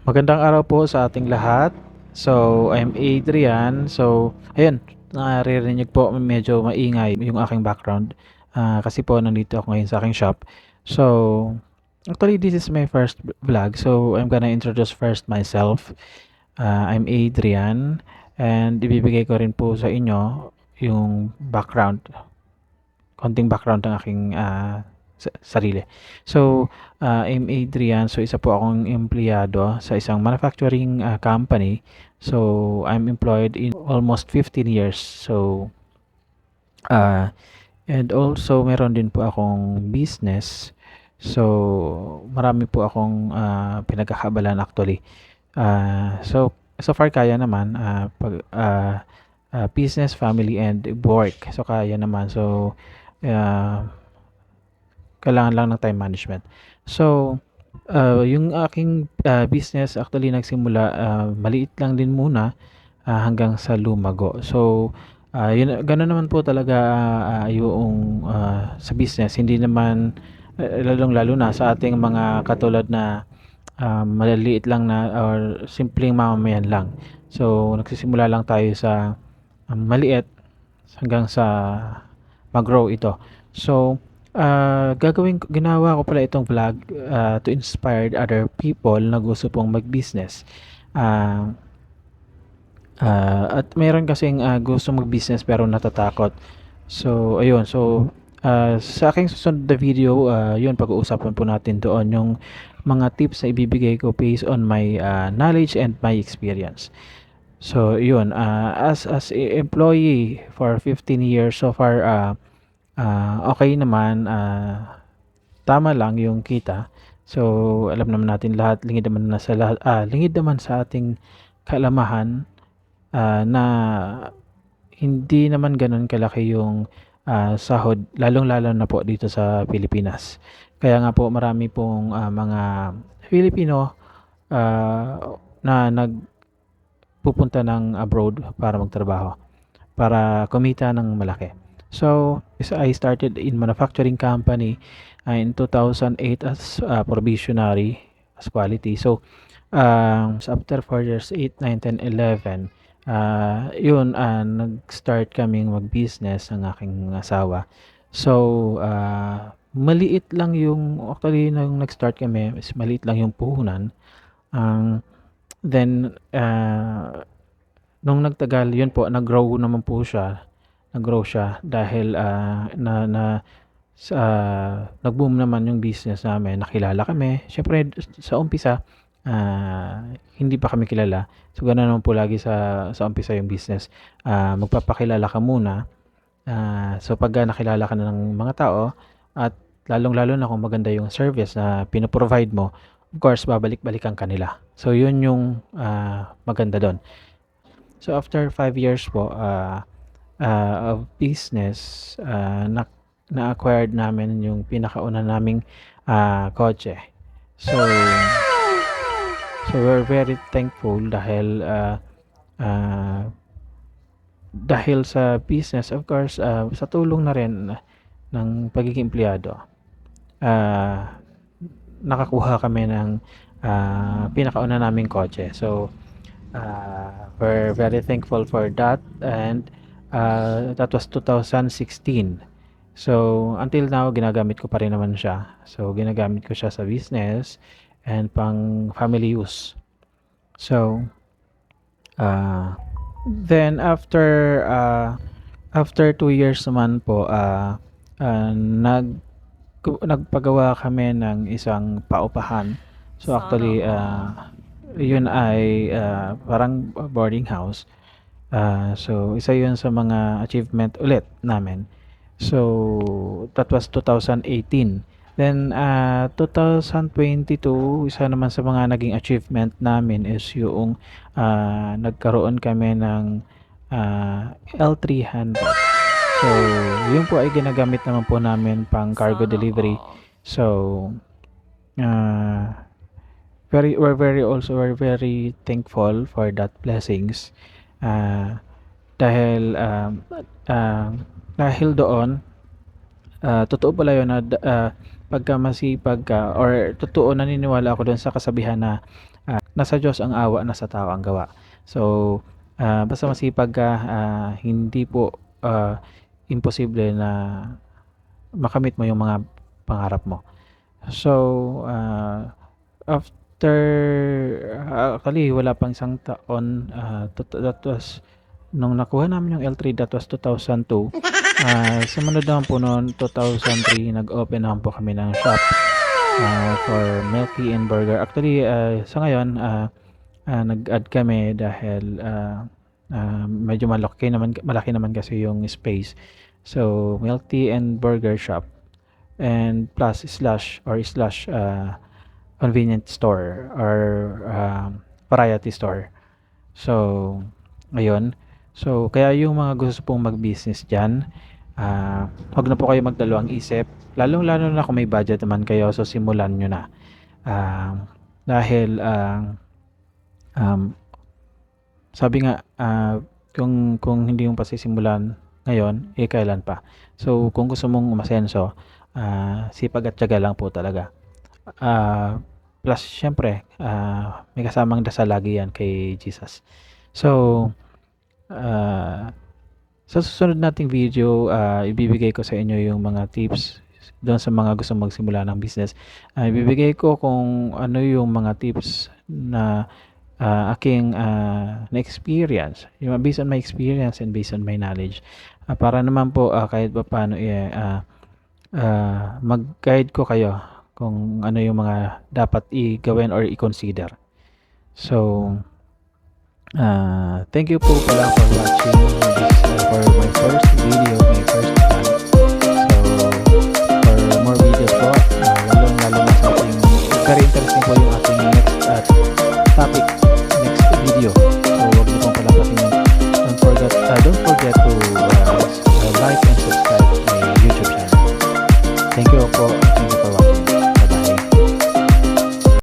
Magandang araw po sa ating lahat. So, I'm Adrian. So, ayun, naririnig po medyo maingay yung aking background. Kasi po nandito ako ngayon sa aking shop. So, actually this is my first vlog. So, I'm gonna introduce first myself. I'm Adrian and ibibigay ko rin po sa inyo yung background, konting background ng aking sarili. So, I'm Adrian. So, isa po akong empleyado sa isang manufacturing company. So, I'm employed in almost 15 years. So, and also meron din po akong business. So, marami po akong pinagkakabalan actually. So far kaya naman business, family, and work. So, kaya naman. So, uh, kailangan lang ng time management. So, yung aking business actually nagsimula maliit lang din muna hanggang sa lumago. So, yun, gano'n naman po talaga yung sa business. Hindi naman lalong-lalo na sa ating mga katulad na maliliit lang na or simpleng mamamayan lang. So, nagsisimula lang tayo sa maliit hanggang sa mag-grow ito. So, ginawa ko pala itong vlog to inspire other people na gusto pong mag-business. Ah, at meron kasing gusto mag-business pero natatakot. So, ayun. So, sa aking susunod na video, yun, pag-uusapan po natin doon yung mga tips na ibibigay ko based on my knowledge and my experience. So, yun, as employee for 15 years so far, okay naman, tama lang yung kita. So, alam naman natin lahat, lingid naman sa ating kalamahan na hindi naman gano'n kalaki yung sahod, lalong-lalo na po dito sa Pilipinas. Kaya nga po marami pong mga Filipino na nagpupunta ng abroad para magtrabaho, para kumita ng malaki. So, I started in manufacturing company in 2008 as probationary as quality. So, after 4 years, 8, 9, 10, 11, yun, nag-start kaming mag-business ng aking asawa. So, maliit lang yung, actually, nung nag-start kami, maliit lang yung puhunan. Then, nung nagtagal, yun po, nag-grow naman po siya. Nag-grow siya dahil nag-boom naman yung business namin. Nakilala kami. Siyempre, sa umpisa, hindi pa kami kilala. So, gano'n naman po lagi sa umpisa yung business. Magpapakilala ka muna. So, pagka nakilala ka na ng mga tao at lalong-lalo na kung maganda yung service na pino-provide mo, of course, babalik-balikan ka nila. So, yun yung maganda do'n. So, after 5 years po of business, na-acquired namin yung pinakauna naming kotse. So, we're very thankful dahil sa business, of course, sa tulong na rin ng pagiging empleyado, nakakuha kami ng pinakauna naming kotse. So, we're very thankful for that, and that was 2016. So, until now, ginagamit ko pa rin naman siya. So, ginagamit ko siya sa business and pang family use. So, then after 2 years naman po, nagpagawa kami ng isang paupahan. So, actually, yun ay parang boarding house. So, isa yun sa mga achievement ulit namin. So, that was 2018. Then, 2022, isa naman sa mga naging achievement namin is yung nagkaroon kami ng L300. So, yun po ay ginagamit naman po namin pang cargo delivery. So, we're very thankful for that blessings. Dahil doon, totoo pala yun na pagka masipag ka, or totoo, naniniwala ako doon sa kasabihan na nasa Diyos ang awa, nasa tao ang gawa. So, basta masipag ka, hindi po imposible na makamit mo yung mga pangarap mo. So, after actually wala pang isang taon, that was nung nakuha namin yung L3, that was 2002. Sumunod naman po noon 2003, nag-open naman po kami ng shop for milk tea and burger. Actually, sa ngayon, nag-add kami dahil medyo malaki naman kasi yung space. So, milk tea and burger shop and plus slash convenience store or variety store. So, ayun. So, kaya yung mga gusto pong mag-business dyan, huwag na po kayo magdalawang isip. Lalong-lalo na kung may budget naman kayo, so simulan nyo na. Dahil, sabi nga, kung hindi mo pa sisimulan ngayon, kailan pa? So, kung gusto mong umasenso, sipag at tiyaga lang po talaga. Plus, syempre, may kasamang dasal lagi yan kay Jesus. So, sa susunod nating video, ibibigay ko sa inyo yung mga tips doon sa mga gusto magsimula ng business. Ibibigay ko kung ano yung mga tips na aking na-experience, yung based on my experience and based on my knowledge. Para naman po kahit pa paano mag-guide ko kayo kung ano yung mga dapat i-gawin or i-consider. So, thank you po pala for watching this for my first video, my first vlog. So, for more videos po, lalong-lalo na sa ating very interesting po yung ating next topic, next video. So, huwag niyo pong palapasin yun. Don't forget to like and subscribe my YouTube channel. Thank you po.